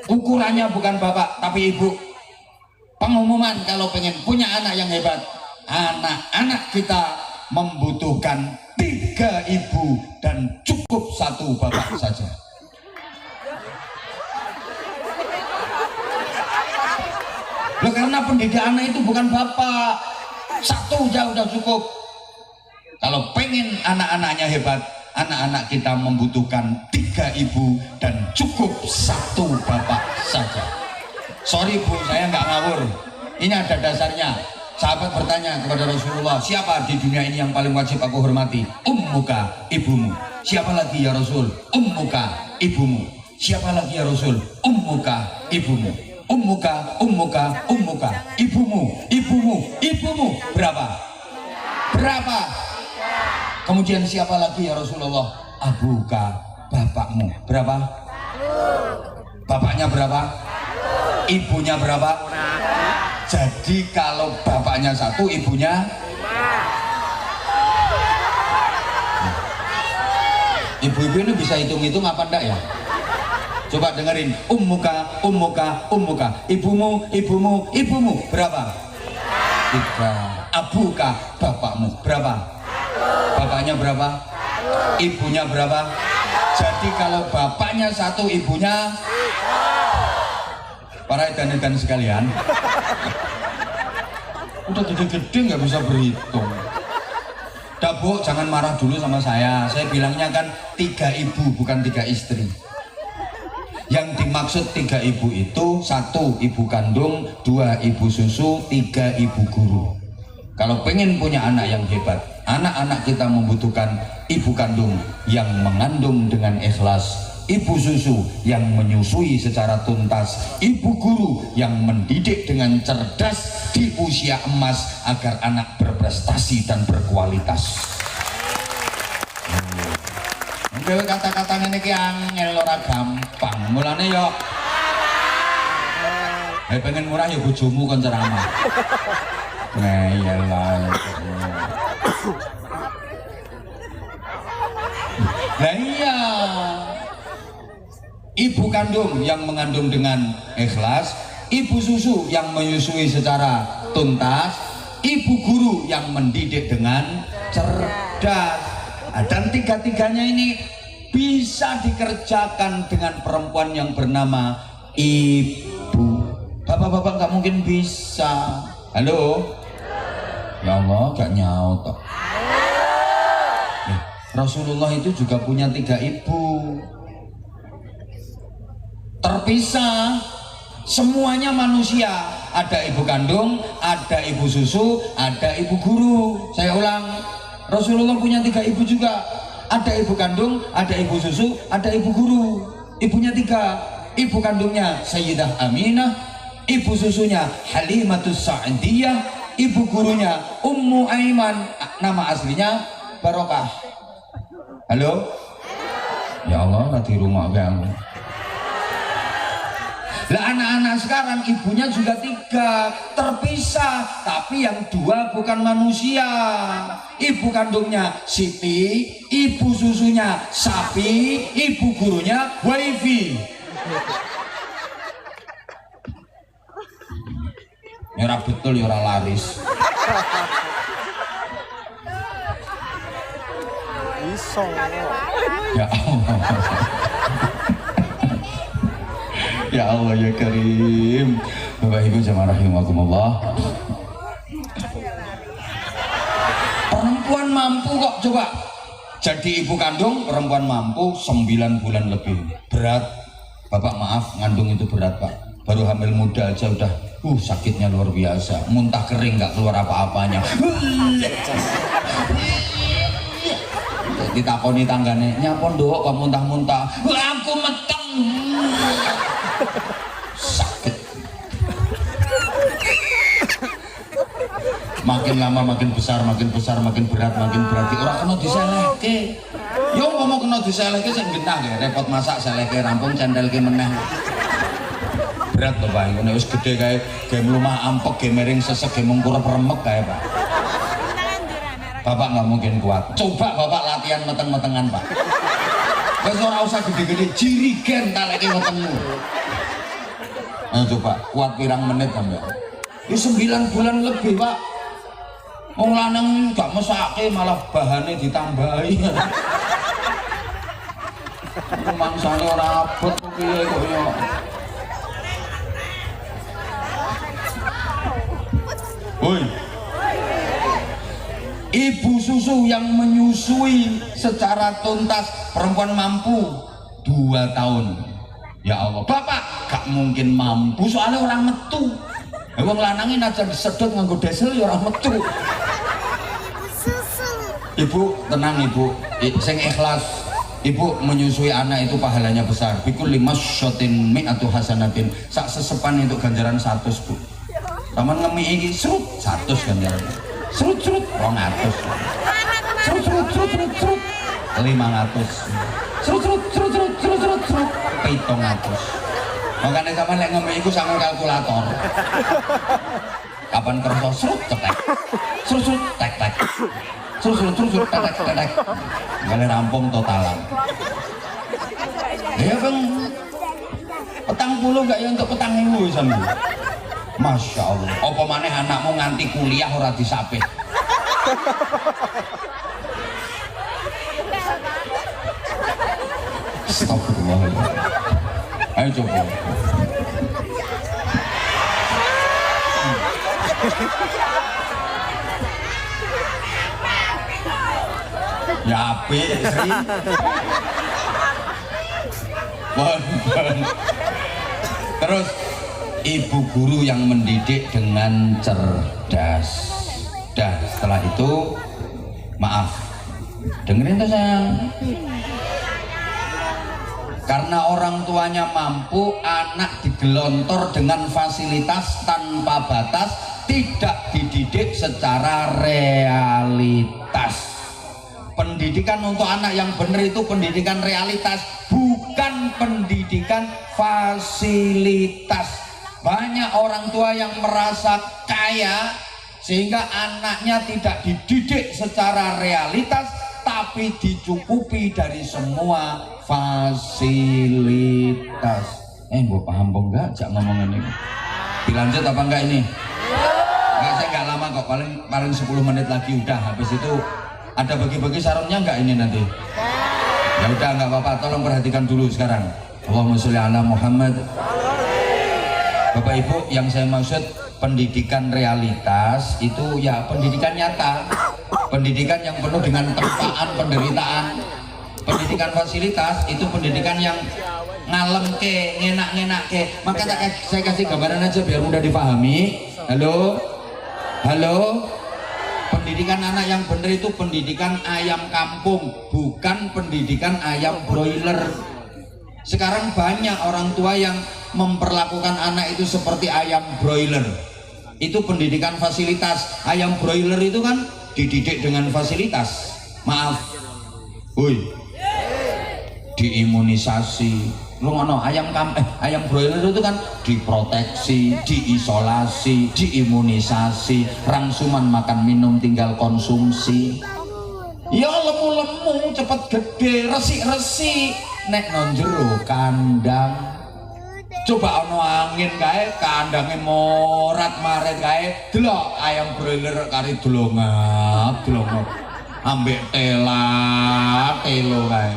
Ukurannya bukan bapak tapi ibu. Pengumuman kalau pengen punya anak yang hebat, anak-anak kita membutuhkan 3 ibu dan cukup 1 bapak saja. Loh, karena pendidik anak itu bukan bapak, 1 aja udah cukup. Kalau pengen anak-anaknya hebat, anak-anak kita membutuhkan 3 ibu dan cukup 1 bapak saja. Sorry Bu, saya nggak ngawur. Ini ada dasarnya. Sahabat bertanya kepada Rasulullah, siapa di dunia ini yang paling wajib aku hormati? Ummuka, ibumu. Siapa lagi ya Rasul? Ummuka, ibumu. Siapa lagi ya Rasul? Ummuka, ibumu. Ummuka, ummuka, ummuka. Ibumu, ibumu, ibumu. Berapa? Berapa? Kemudian siapa lagi ya Rasulullah? Abuka, bapakmu. Berapa? Bapaknya berapa? Ibunya berapa? Jadi kalau bapaknya 1, ibunya 5. Ibu-ibu ini bisa hitung-hitung apa enggak ya? Coba dengerin. Ummuka, ummuka, ummuka. Ibumu, ibumu, ibumu. Berapa? 3. Abuka, bapakmu. Berapa? Bapaknya berapa? Ibunya berapa? Jadi kalau bapaknya 1, ibunya. Para edan-edan sekalian, udah gede-gede nggak bisa berhitung. Dabuk, jangan marah dulu sama saya. Saya bilangnya kan 3 ibu bukan 3 istri. Yang dimaksud 3 ibu itu 1 ibu kandung, 2 ibu susu, 3 ibu guru. Kalau pengen punya anak yang hebat, anak-anak kita membutuhkan ibu kandung yang mengandung dengan ikhlas, ibu susu yang menyusui secara tuntas, ibu guru yang mendidik dengan cerdas di usia emas agar anak berprestasi dan berkualitas. Dewe kata-kata ngene iki angel ora gampang. Mulane yo pengen murah ya bojomu kon ceramah. Nah iyalah. Nah iya. Ibu kandung yang mengandung dengan ikhlas, ibu susu yang menyusui secara tuntas, ibu guru yang mendidik dengan cerdas. Dan 3-tiganya ini bisa dikerjakan dengan perempuan yang bernama ibu. Bapak-bapak nggak mungkin bisa. Halo? Ya Allah, gak nyaut. Rasulullah itu juga punya 3 ibu. Terpisah, semuanya manusia. Ada ibu kandung, ada ibu susu, ada ibu guru. Saya ulang, Rasulullah punya 3 ibu juga. Ada ibu kandung, ada ibu susu, ada ibu guru. Ibunya 3. Ibu kandungnya Sayyidah Aminah, ibu susunya Halimatus Sa'diyah, ibu gurunya Ummu Aiman, nama aslinya Barokah. Halo? Ya Allah, nanti rumah bang. Lah anak-anak sekarang ibunya juga 3, terpisah, tapi yang 2 bukan manusia. Ibu kandungnya Siti, ibu susunya sapi, ibu gurunya wifi. Ya ora betul, ya ora laris. Iso. Ya Allah. Ya Allah ya Karim. Bapak Ibu jamaah rahimakumullah. Perempuan mampu kok, coba jadi ibu kandung. Perempuan mampu 9 bulan lebih. Berat, Bapak maaf, ngandung itu berat Pak. Baru hamil muda aja udah sakitnya luar biasa. Muntah kering nggak keluar apa-apanya. Ditakoni tanggane, nyapon doh kok muntah-muntah. Aku meteng. Sakit. Makin lama makin besar, makin besar, makin berat, makin berat. Orang kena diselehke. Yo ngomong kena diselehke sing genah ya, repot masak selehke rampung cendelke meneh. Berat to Pak, ngene wis gede kae, ge mlumah ampek, ge miring sesek, ge mengkurep remek kae Pak. Bapak nggak mungkin kuat. Coba Bapak latihan meteng-metengan Pak. Wis ora usah gede-gede, jirigen taleke wetengmu. Nah, coba kuat pirang menit sampe. Ini 9 bulan lebih Pak. Wong lanang gak mesake malah bahannya ditambahi. Mangsane ora abot piye kok ya. Woi. Ibu susu yang menyusui secara tuntas perempuan mampu 2 tahun. Ya Allah, Bapak gak mungkin mampu soalnya orang metu. Wong lanangin aja disedot nganggo desel ya orang metu. Ibu tenang Ibu, sing ikhlas. Ibu menyusui anak itu pahalanya besar. Bikul 5 syotin mi'atu hasanatin. Sak sesepan itu ganjaran 100 Bu. Taman ngemi iki serut 100 ganjaran. Serut 200. Serut 500. Serut 700. Makanya sama lek ngemi iku sangun kalkulator. Kapan kerja serut cetek. Serut tek. Terus tek. Gale rampung totalan. Ya Bang. Petang puluh gak ya untuk petang ewu sampe. Masya Allah. Apa maneh anakmu nganti kuliah ora disapih. Astagfirullah. Ayo coba. Ya apik Sri. Terus ibu guru yang mendidik dengan cerdas. Dah setelah itu maaf. Dengerin tuh sayang. Karena orang tuanya mampu, anak digelontor dengan fasilitas tanpa batas, tidak dididik secara realitas. Pendidikan untuk anak yang benar itu pendidikan realitas, bukan pendidikan fasilitas. Banyak orang tua yang merasa kaya sehingga anaknya tidak dididik secara realitas, tapi dicukupi dari semua fasilitas. Gue paham enggak? Jangan ngomong ini. Dilanjut apa enggak ini? Enggak, saya enggak lama kok, paling 10 menit lagi udah. Habis itu ada bagi-bagi sarungnya enggak ini nanti? Ya udah enggak apa-apa, tolong perhatikan dulu sekarang. Allahumma sholli ala Muhammad. Bapak Ibu, yang saya maksud pendidikan realitas itu ya pendidikan nyata, pendidikan yang penuh dengan tempaan penderitaan. Pendidikan fasilitas itu pendidikan yang ngalem ke, ngenak ke. Maka saya kasih gambaran aja biar mudah dipahami. Halo. Pendidikan anak yang benar itu pendidikan ayam kampung, bukan pendidikan ayam broiler. Sekarang banyak orang tua yang memperlakukan anak itu seperti ayam broiler. Itu pendidikan fasilitas. Ayam broiler itu kan dididik dengan fasilitas. Maaf. Diimunisasi. Lu ngono, ayam broiler itu kan diproteksi, diisolasi, diimunisasi, rangsuman makan minum tinggal konsumsi. Ya lemu-lemu cepet gede, resik-resik nek non jero kandang. Coba ono angin kae kandange morat maret kae, delok ayam broiler kari dolongap ambek telo kae.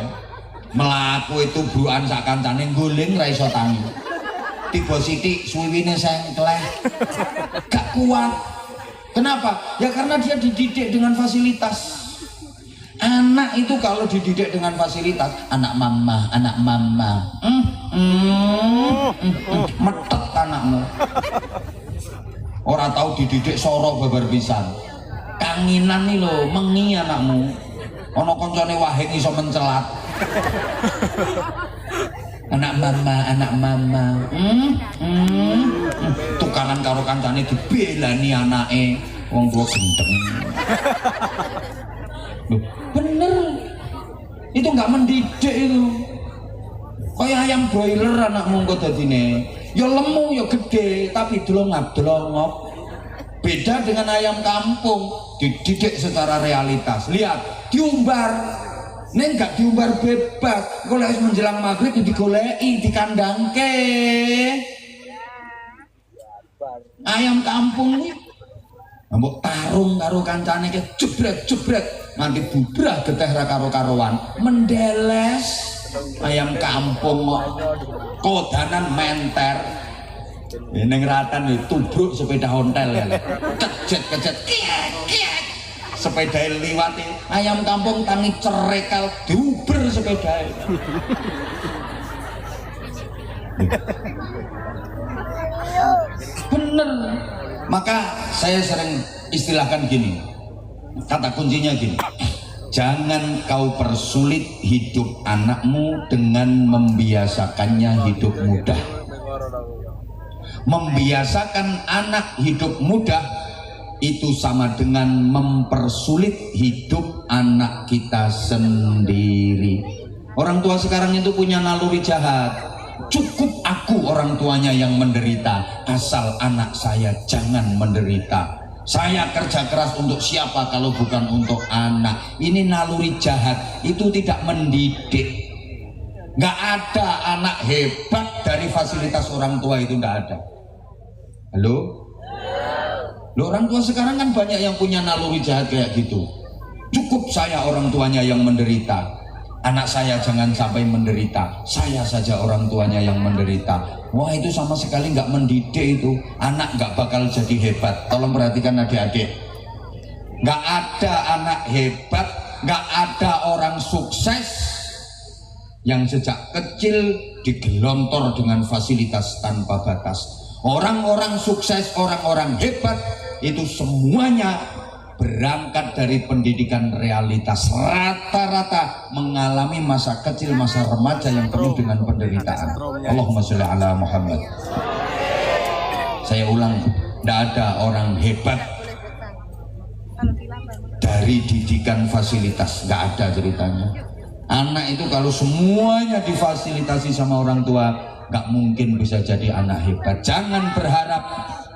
Melaku itu buruan sak kancane guling ra iso tangi. Tiba sithik suwiwine sengkleh. Gak kuat. Kenapa? Ya karena dia dididik dengan fasilitas. Anak itu kalau dididik dengan fasilitas, anak mama, metet anakmu. Orang tahu dididik soro babar pisan. Kanginan nih lo, mengi anakmu. Ono koncone wahing iso mencelat. Anak mama. Tukaran karo kancane dibelani anake, wong tua gendeng. Bener, itu nggak mendidik itu. Kayak ayam broiler anakmu kok dadine. Ya lemu ya gede, tapi delongap. Beda dengan ayam kampung, dididik secara realitas. Lihat, diumbar. Neng gak diumbar bebas. Kalau menjelang maghrib digoleki, dikandangke. Ayam kampung iki mbok tarung karo kancane ke jebret nganti bubrah geteh ra karo-karoan mendeles. Ayam kampung kok kodanan menter ning ratan tubruk sepeda ontel ya kejet sepeda liwat ayam kampung tangi cerekal diuber sepeda bener. Maka saya sering istilahkan gini, kata kuncinya gini, jangan kau persulit hidup anakmu dengan membiasakannya hidup mudah. Membiasakan anak hidup mudah itu sama dengan mempersulit hidup anak kita sendiri. Orang tua sekarang itu punya naluri jahat. Cukup aku orang tuanya yang menderita, asal anak saya jangan menderita. Saya kerja keras untuk siapa kalau bukan untuk anak. Ini naluri jahat, itu tidak mendidik. Nggak ada anak hebat dari fasilitas orang tua, itu nggak ada. Halo? Loh, orang tua sekarang kan banyak yang punya naluri jahat kayak gitu. Cukup saya orang tuanya yang menderita, anak saya jangan sampai menderita, saya saja orang tuanya yang menderita. Wah, itu sama sekali nggak mendidik itu. Anak nggak bakal jadi hebat. Tolong perhatikan adik-adik, nggak ada anak hebat, nggak ada orang sukses yang sejak kecil digelontor dengan fasilitas tanpa batas. Orang-orang sukses, orang-orang hebat itu semuanya berangkat dari pendidikan realitas. Rata-rata mengalami masa kecil, masa remaja yang penuh dengan penderitaan. Allahumma sholli ala Muhammad. Saya ulang, tidak ada orang hebat dari didikan fasilitas, nggak ada ceritanya. Anak itu kalau semuanya difasilitasi sama orang tua, nggak mungkin bisa jadi anak hebat. Jangan berharap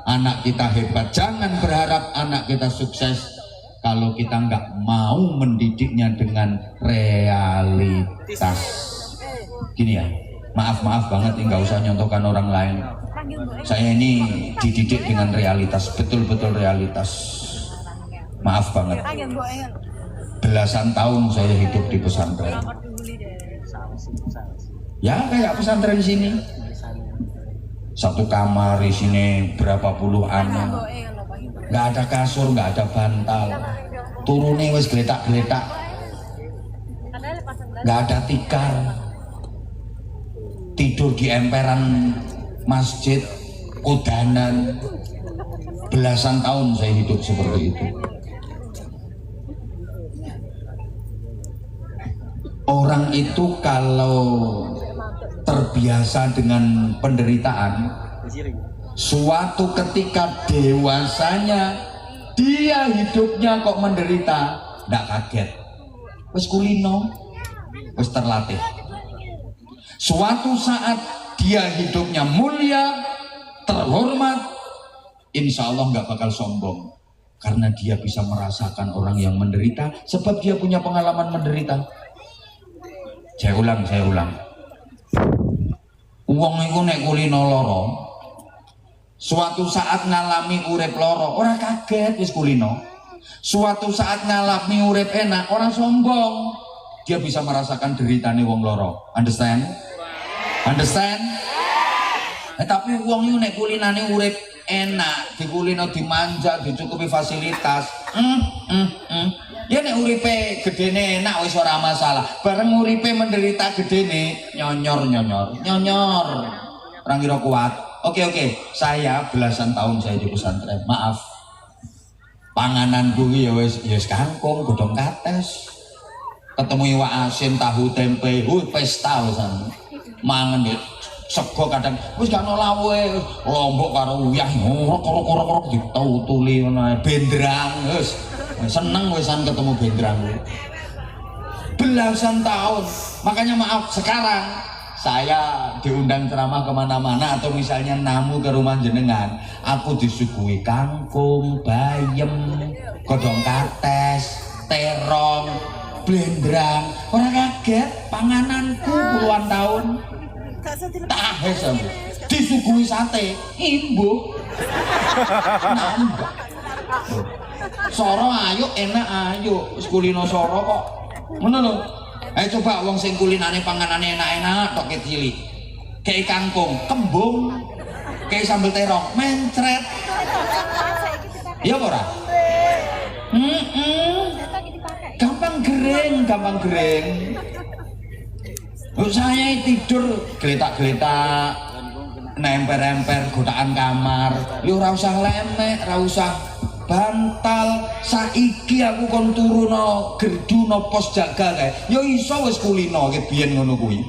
anak kita hebat, jangan berharap anak kita sukses kalau kita nggak mau mendidiknya dengan realitas. Gini ya, maaf banget nih, nggak usah nyontohkan orang lain. Saya ini dididik dengan realitas, betul-betul realitas. Maaf banget. Belasan tahun saya hidup di pesantren. Ya kayak pesantren sini. Satu kamar di sini berapa puluh anak. Nggak ada kasur, nggak ada bantal. Turunnya wis geletak-geletak. Nggak ada tikar. Tidur di emperan masjid, kodanan. Belasan tahun saya hidup seperti itu. Orang itu kalau terbiasa dengan penderitaan, suatu ketika dewasanya dia hidupnya kok menderita, nggak kaget. Wes kulino, wes terlatih. Suatu saat dia hidupnya mulia, terhormat, insya Allah nggak bakal sombong, karena dia bisa merasakan orang yang menderita, sebab dia punya pengalaman menderita. Saya ulang. Wong iku nek kulino loro, suatu saat ngalami urip loro, ora kaget wis kulino. Suatu saat ngalami urip enak, ora sombong. Dia bisa merasakan deritane wong loro. Understand? Tapi wong iku nek kulinane urip enak, dikulino dimanja, dicukupi fasilitas. Ya nek uripe gedene enak wis ora masalah. Bareng uripe menderita gedene nyonyor. Orang kira kuat. Oke. Saya belasan tahun saya di pesantren. Maaf. Pangananku ya wis kangkung, godhong kates. Ketemu iwak asin, tahu tempe, pesta wisan. Mangan ya sego kadang wis gak ono lawe, lombok karo uyah korok ditutuli ngono bendrang wis. Seneng wisan ketemu bendrang. Belasan tahun. Makanya maaf, sekarang saya diundang ceramah kemana-mana atau misalnya namu ke rumah jenengan, aku disuguhi kangkung, bayem, godhong kates, terong, bendrang. Orang kaget, pangananku puluhan tahun. Tahe sampe disuguhi sate, imbuh. Nambah. Soro ayo enak ayo, wis kulino soro kok. Ngono lho. Ayo coba wong sing kulinane panganane enak-enak tok cilik. Kayak kangkung, kembung, kayak sambal terong, mencret. Iya ora? Gampang gereng, gampang gereng. Saya tidur geletak-geletak, nemper-nemper godaan kamar. Lu ora usah lemek, ora usah bantal. Saiki aku kon turu no gerdu no pos jaga kae. Ya iso wis kulino ki biyen ngono kuwi.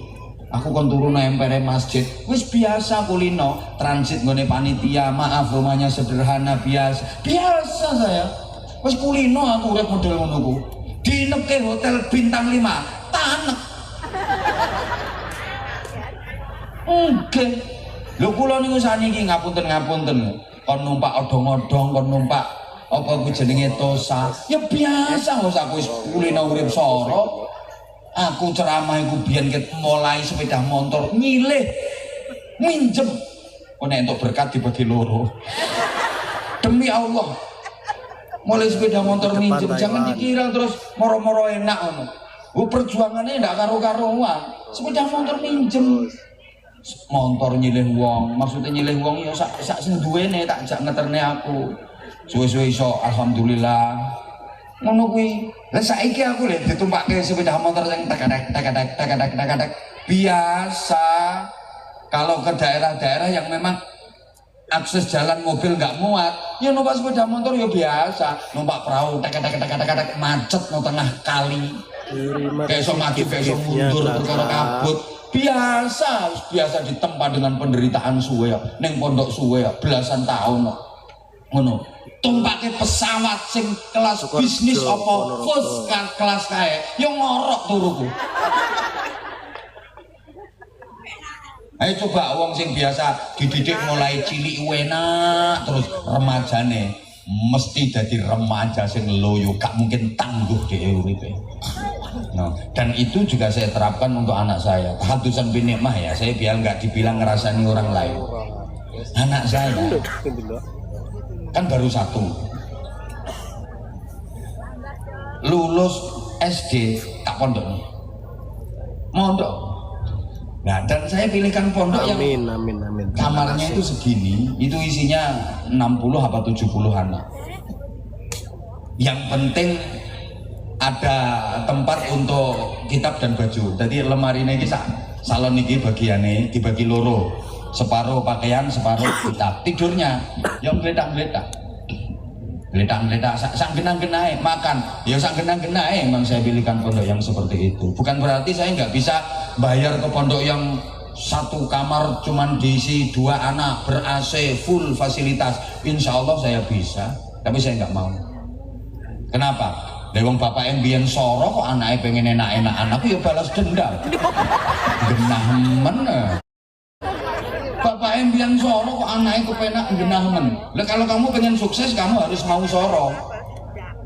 Aku kon turu no empere masjid. Wis biasa kulino, transit nggone panitia. Maaf rumahnya sederhana biasa. Biasa saya. Wis kulino aku urip model ngono ku. Dinepke hotel bintang 5, tanek. Oke. Lho kula niku saniki ngapunten-ngapunten. Kon numpak odong-odong, kon numpak apa ku jenenge Tosa. Ya biasa wis aku wis kulino urip soro. Aku ceramah iku biyen ket mulai sepeda motor nyilih minjem. Kok nek entuk berkat dibagi loro. Demi Allah. Mulai sepeda motor minjem, jangan dikira terus moro-moro enak ngono. Perjuangannya ndak karo-karuan. Sepeda motor minjem. Motor nyilih wong, maksudnya nyilih wong ya sak sing duwene tak jak ngeterne aku. Suwe-suwe iso alhamdulillah. Ngono kuwi. Lah saiki aku lho ditumpakke sepeda motor sing tak biasa. Kalau ke daerah-daerah yang memang akses jalan mobil nggak muat, ya numpak sepeda motor ya biasa. Numpak perahu tak macet no tengah kali. Kayak iso maju, kayak iso mundur perkara kabut. Biasa ditempa dengan penderitaan suwe ya. Ning pondok suwe ya belasan tahun ngono. Tumpake pesawat sing kelas bisnis apa first kelas kae yo ngorok turuku. Ayo coba wong sing biasa dididik mulai cilik enak terus remajane mesti jadi remaja sing loyo gak mungkin tangguh dhewe uripe. No. Dan itu juga saya terapkan untuk anak saya. Tahaddusan bin nikmah ya, saya biar nggak dibilang ngerasani orang lain. Anak saya kan baru 1 lulus SD tak pondok nih mondok. Nah dan saya pilihkan pondok amin. Kamarnya itu segini, itu isinya 60 apa 70 anak. Yang penting ada tempat untuk kitab dan baju. Jadi lemari ini salon ini bagiannya dibagi loro, separuh pakaian, separuh kitab. Tidurnya yang geletak-geletak sang genang-genai makan ya sang genang-genai. Emang saya pilihkan pondok yang seperti itu. Bukan berarti saya nggak bisa bayar ke pondok yang 1 kamar cuman diisi 2 anak ber AC full fasilitas. Insya Allah saya bisa, tapi saya nggak mau. Kenapa? Lewong bapak yang biyen soro kok anaknya pengen enak-enak, anakku ya balas dendam. Genah men. Bapak yang biyen soro kok anaknya kepenak genah men. Lah kalau kamu pengen sukses kamu harus mau soro.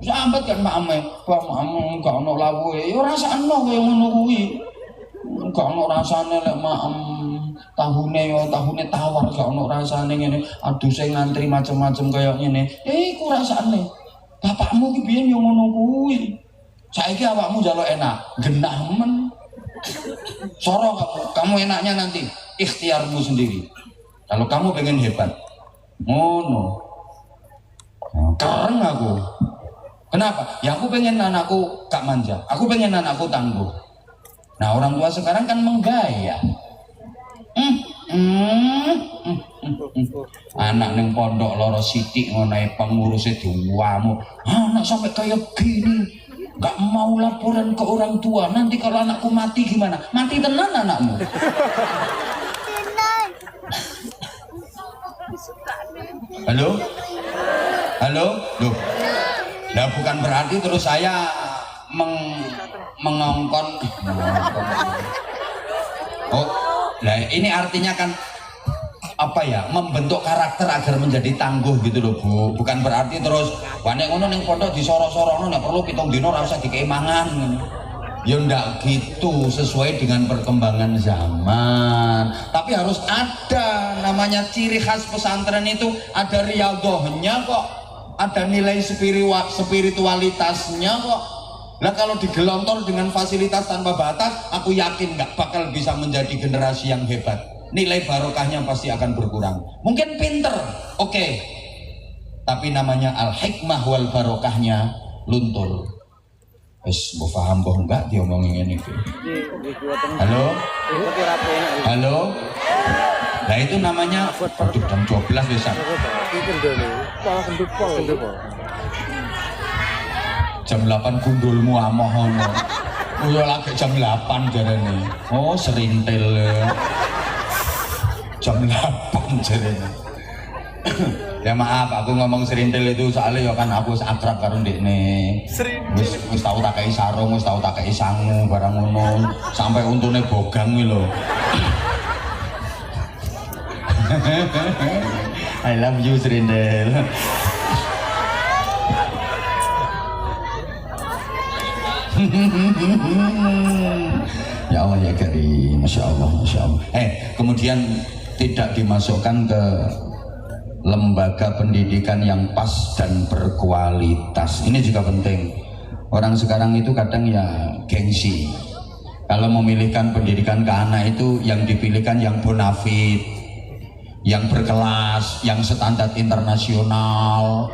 Sambat kan makame, Pak makam gak ono lawuhe. Ya rasakno kaya ngono kuwi. Gak ono rasane lek makem tahune tawar gak ono rasane ngene. Aduh saya ngantri macem-macem kaya ngene. Iku rasane. Bapakmu ki biyen yo ngono kuwi. Saiki awakmu njaluk enak, genah men. Soro kamu enaknya nanti ikhtiarmu sendiri. Kalau kamu pengen hebat, ngono. Keren aku. Kenapa? Ya aku pengen anakku gak manja. Aku pengen anakku tangguh. Nah orang tua sekarang kan menggaya. Anak neng pondok loro sithik ngono pengurusnya diwamu. Anak sampai kayak gini gak mau laporan ke orang tua. Nanti kalau anakku mati gimana? Mati tenan anakmu. Halo? Loh. Nah bukan berarti terus saya mengongkon. Oh, nah ini artinya kan apa ya, membentuk karakter agar menjadi tangguh gitu loh Bu. Bukan berarti terus wane ngono ning pondok disoro-sorono nek perlu 7 dino ora usah dikei mangan. Ya ndak gitu, sesuai dengan perkembangan zaman. Tapi harus ada namanya ciri khas pesantren itu, ada riyadhahnya kok, ada nilai spiritualitasnya kok. Lah kalau digelontor dengan fasilitas tanpa batas, aku yakin nggak bakal bisa menjadi generasi yang hebat. Nilai barokahnya pasti akan berkurang. Mungkin pinter, oke. Tapi namanya al-hikmah wal barokahnya luntur. Wes mbok paham mbok enggak diomongin ini. Halo? Halo? Nah itu namanya aduh jam 12 besok. Jam 8 gundulmu amoh ngono. Kuwi lagi jam 8 jarene. Oh serintil. Jam 8 jarene. Ya maaf, aku ngomong serintil itu soalnya ya kan aku akrab karo ndekne. Wis tau tak kei sarung, wis tau tak kei sangu barang ngono. Sampai untune bogang kuwi lho. I love you serintil. Ya Allah ya Karim, Masya Allah, Masya Allah. Kemudian tidak dimasukkan ke lembaga pendidikan yang pas dan berkualitas. Ini juga penting. Orang sekarang itu kadang ya gengsi. Kalau memilihkan pendidikan ke anak itu yang dipilihkan yang bonafit, yang berkelas, yang standar internasional.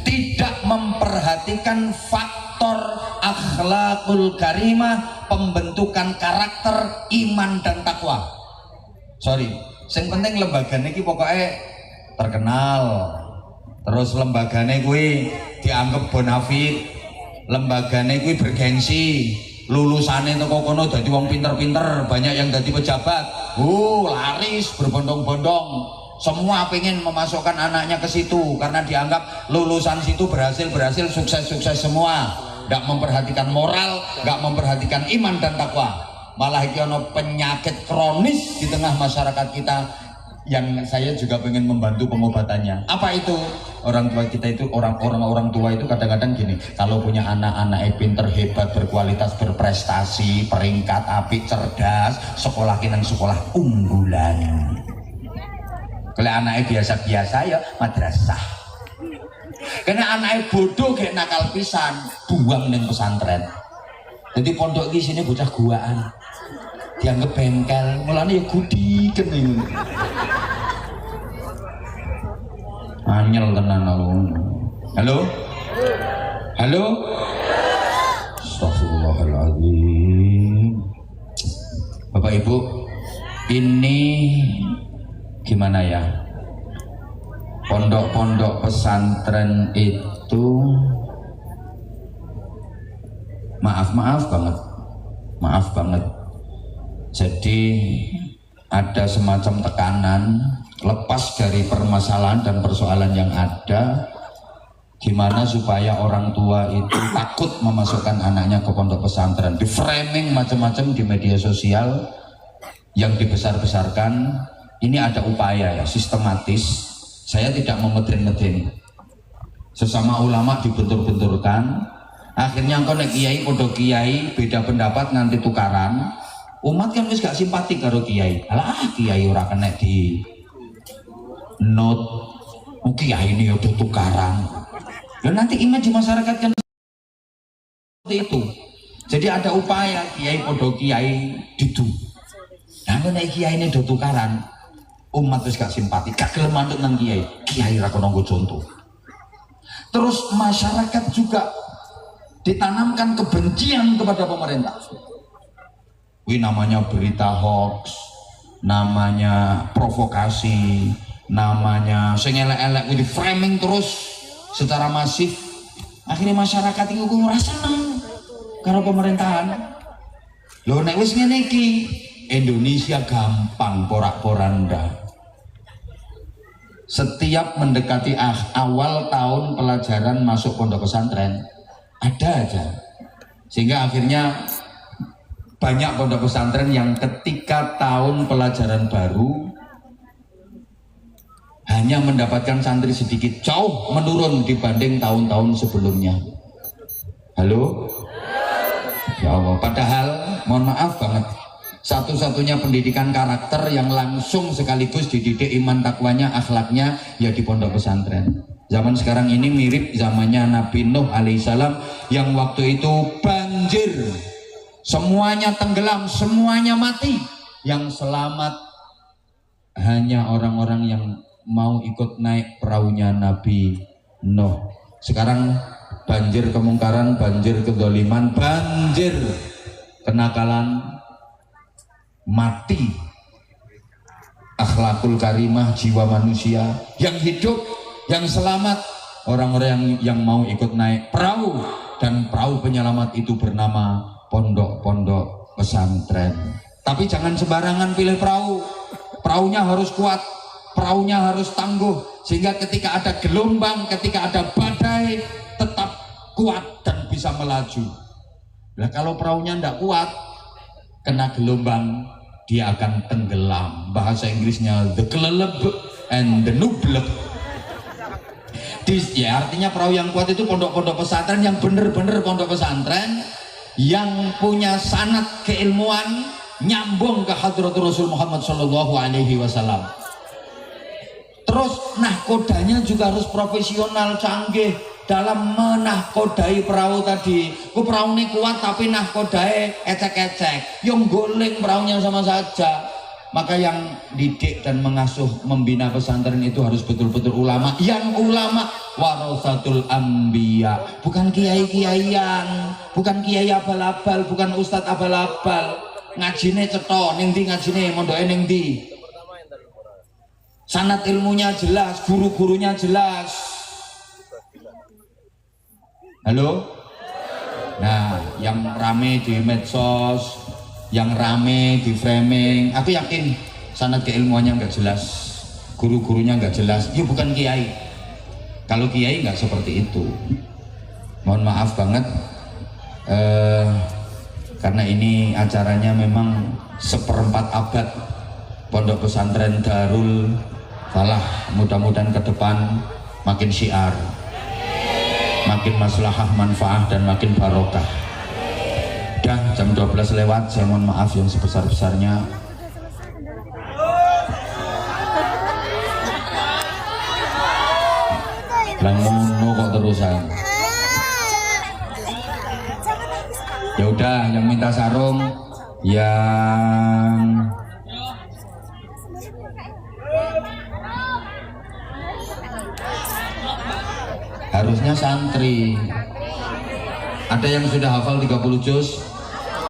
Tidak memperhatikan faktor akhlakul karimah, pembentukan karakter, iman dan takwa. Sorry, yang penting lembagane iki pokoknya terkenal, terus lembagane kuwi dianggap bonafit, lembagane kuwi bergengsi, lulusane teko kono dadi wong pinter-pinter, banyak yang dadi pejabat, laris berbondong-bondong, semua pengen memasukkan anaknya ke situ karena dianggap lulusan situ berhasil sukses semua, nggak memperhatikan moral, nggak memperhatikan iman dan takwa. Malah itu ada penyakit kronis di tengah masyarakat kita yang saya juga pengen membantu pengobatannya. Apa itu? Orang tua kita itu, orang tua itu kadang-kadang gini, kalau punya anak-anak pinter, hebat, berkualitas, berprestasi, peringkat apik, cerdas, sekolah kinang sekolah unggulan. Kalau anaknya biasa-biasa ya madrasah. Karena anaknya bodoh kayak nakal pisan, buang neng pesantren. Jadi pondok di sini bocah guaan, dianggap bengkel, mulanya ya gudi kening. Anyel tenan alun. Halo? Halo? Astagfirullahaladzim. Bapak Ibu, ini gimana ya? Pondok-pondok pesantren itu maaf banget. Jadi ada semacam tekanan lepas dari permasalahan dan persoalan yang ada, gimana supaya orang tua itu takut memasukkan anaknya ke pondok pesantren, di framing macam-macam di media sosial yang dibesar-besarkan. Ini ada upaya ya sistematis, saya tidak memedeni, sesama ulama dibentur-benturkan. Akhirnya engkau nek kiai pondok kiai beda pendapat nganti tukaran, umat kan wis gak simpati karo kiai. Alah kiai ora kena di not, kiai ini udah tukaran. Dan nanti image masyarakat kan seperti itu. Jadi ada upaya kiai pondok kiai didu. Nah nek kiai ini udah tukaran, umat wis gak simpati, gak gelem manut nang kiai. Kiai ra kono nggo contoh. Terus masyarakat juga ditanamkan kebencian kepada pemerintah. Ini namanya berita hoax, namanya provokasi, namanya sing elek-elek di framing terus secara masif. Akhirnya masyarakat itu ngerasa seneng karo pemerintahan. Lho nek wis ngene iki, Indonesia gampang porak-poranda. Setiap mendekati awal tahun pelajaran masuk pondok pesantren, ada aja, sehingga akhirnya banyak pondok pesantren yang ketika tahun pelajaran baru hanya mendapatkan santri sedikit, jauh menurun dibanding tahun-tahun sebelumnya. Halo? Ya Allah, padahal mohon maaf banget, satu-satunya pendidikan karakter yang langsung sekaligus dididik iman takwanya, akhlaknya ya di pondok pesantren. Zaman sekarang ini mirip zamannya Nabi Nuh alaihissalam yang waktu itu banjir, semuanya tenggelam, semuanya mati. Yang selamat hanya orang-orang yang mau ikut naik perahunya Nabi Nuh. Sekarang banjir kemungkaran, banjir kedoliman, banjir kenakalan, mati akhlakul karimah, jiwa manusia. Yang hidup, yang selamat orang-orang yang mau ikut naik perahu, dan perahu penyelamat itu bernama pondok-pondok pesantren. Tapi jangan sembarangan pilih perahu. Perahunya harus kuat, perahunya harus tangguh, sehingga ketika ada gelombang, ketika ada badai tetap kuat dan bisa melaju. Nah, kalau perahunya tidak kuat, kena gelombang, dia akan tenggelam. Bahasa Inggrisnya the keleleb and the nubleb. Ya, artinya perahu yang kuat itu pondok-pondok pesantren yang benar-benar pondok pesantren yang punya sanad keilmuan nyambung ke hadratul Rasul Muhammad Shallallahu Alaihi Wasallam. Terus nahkodanya juga harus profesional, canggih dalam menahkodai perahu tadi. Perahu ini kuat tapi nahkodai ecek-ecek, yang goling perahunya sama saja. Maka yang didik dan mengasuh membina pesantren itu harus betul-betul ulama. Yang ulama warasatul anbiya, bukan kiai-kiaian, bukan kiai abal-abal, bukan ustadz abal-abal. Ngajine cetha, ning ndi ngajine, mondoke ning ndi. Sanad ilmunya jelas, guru-gurunya jelas. Halo? Nah, yang rame di medsos, yang rame di framing, aku yakin sanad keilmuannya nggak jelas, guru-gurunya nggak jelas. Ya bukan kiai. Kalau kiai nggak seperti itu. Mohon maaf banget, karena ini acaranya memang seperempat abad pondok pesantren Darul Falah. Mudah-mudahan ke depan makin syiar, makin maslahah manfaah, dan makin barokah. Dah jam 12 lewat, saya mohon maaf yang sebesar-besarnya. Lah ngono kok terusan. Ya udah, yang minta sarung, yang harusnya santri. Ada yang sudah hafal 30 juz?